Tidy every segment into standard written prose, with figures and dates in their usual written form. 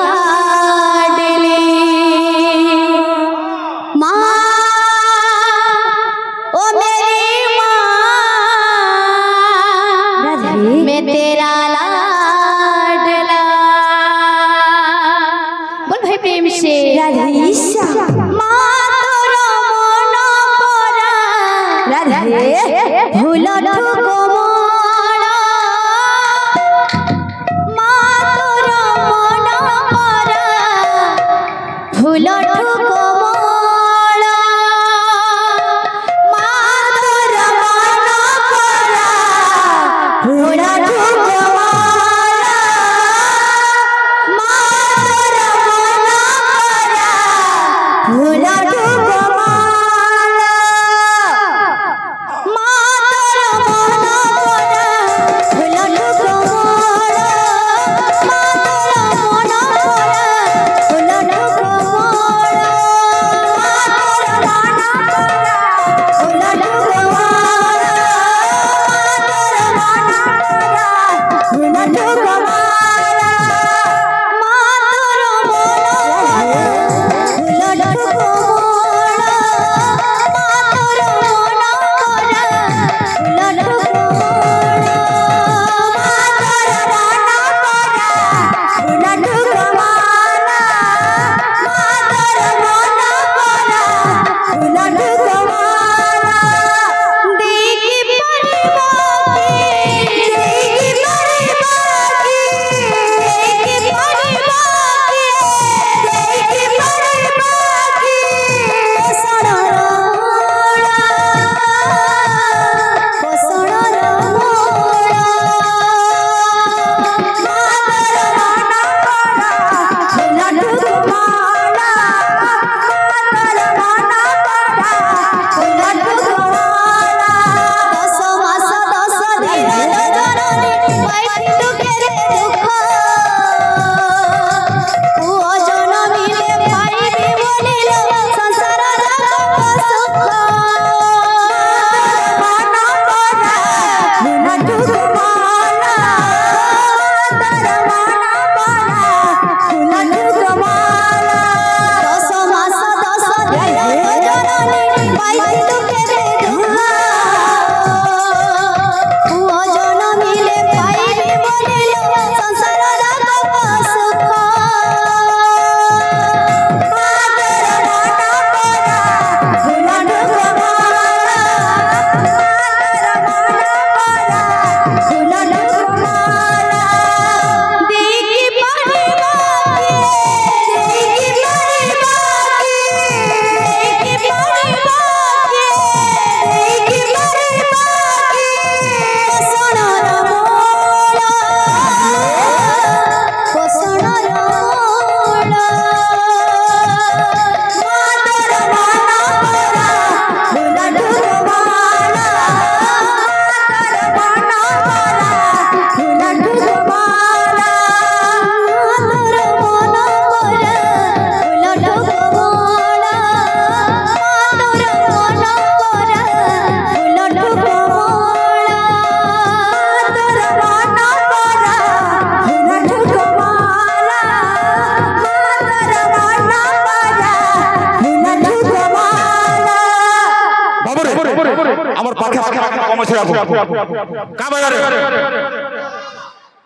लाडली माँ ओ मेरी माँ मैं तेरा लाडला बोल भाई प्रेम से भूल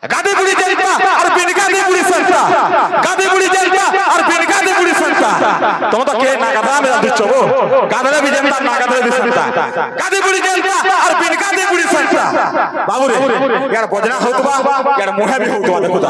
गादी बुढ़ी जलता और बिनका दी बुढ़ी संता गादी बुढ़ी जलता और बिनका दी बुढ़ी संता तुम तो के ना गादा में दिच्छो वो गादा भी जलता ना गादा भी संता गादी बुढ़ी जलता और बिनका दी बुढ़ी संता बाबू रे यार भोजना होतबा यार मुहे भी होतबा देखो ता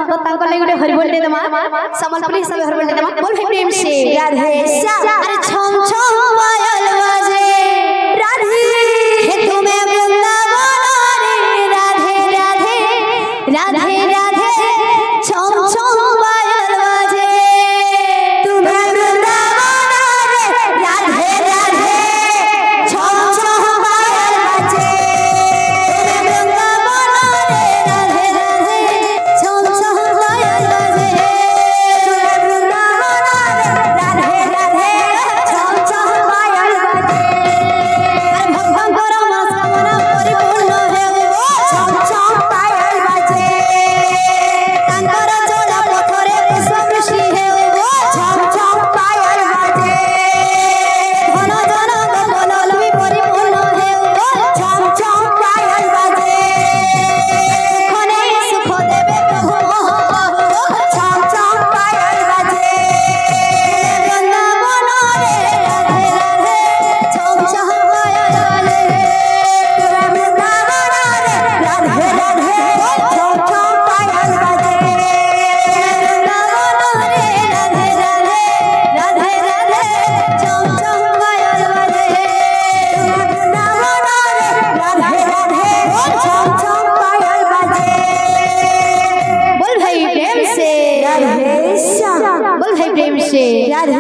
तो तांको ले गुटे हरि बोल दे दमा समलपुरी सब हरि बोल दे दमा बोल भाई प्रेम से राधे श्याम अरे छम छम पायल बजे राधे हे तुम्हें वृंदावन रे राधे राधे राधे राधे छम छम पायल बजे तुम्हें वृंदावन रे राधे राधे छम छम पायल बजे तुम्हें वृंदावन रे राधे राधे छम छम पायल बजे तुम्हें वृंदावन रे राधे राधे छम छम पायल बजे अरे भगवान को मनोकामना परिपूर्ण है वो छम छम पायल बजे तांकर चोला पथरे पुष्पवृष्टि है वो छम छम पायल बजे धन धन गोपाल भी परिपूर्ण है वो छम छम पायल बजे सुखने सुख देवे प्रभु छम छम पायल बजे वृंदावन रे राधे राधे छम छम पायल बजे वृंदावन रे राधे राधे छम छम पायल बजे वृंदावन रे राधे राधे राधे राधे छम छम पायल बजे वृंदावन रे राधे राधे छम छम पायल बजे बोल भाई प्रेम से राधे श्याम बोल भाई प्रेम से राधे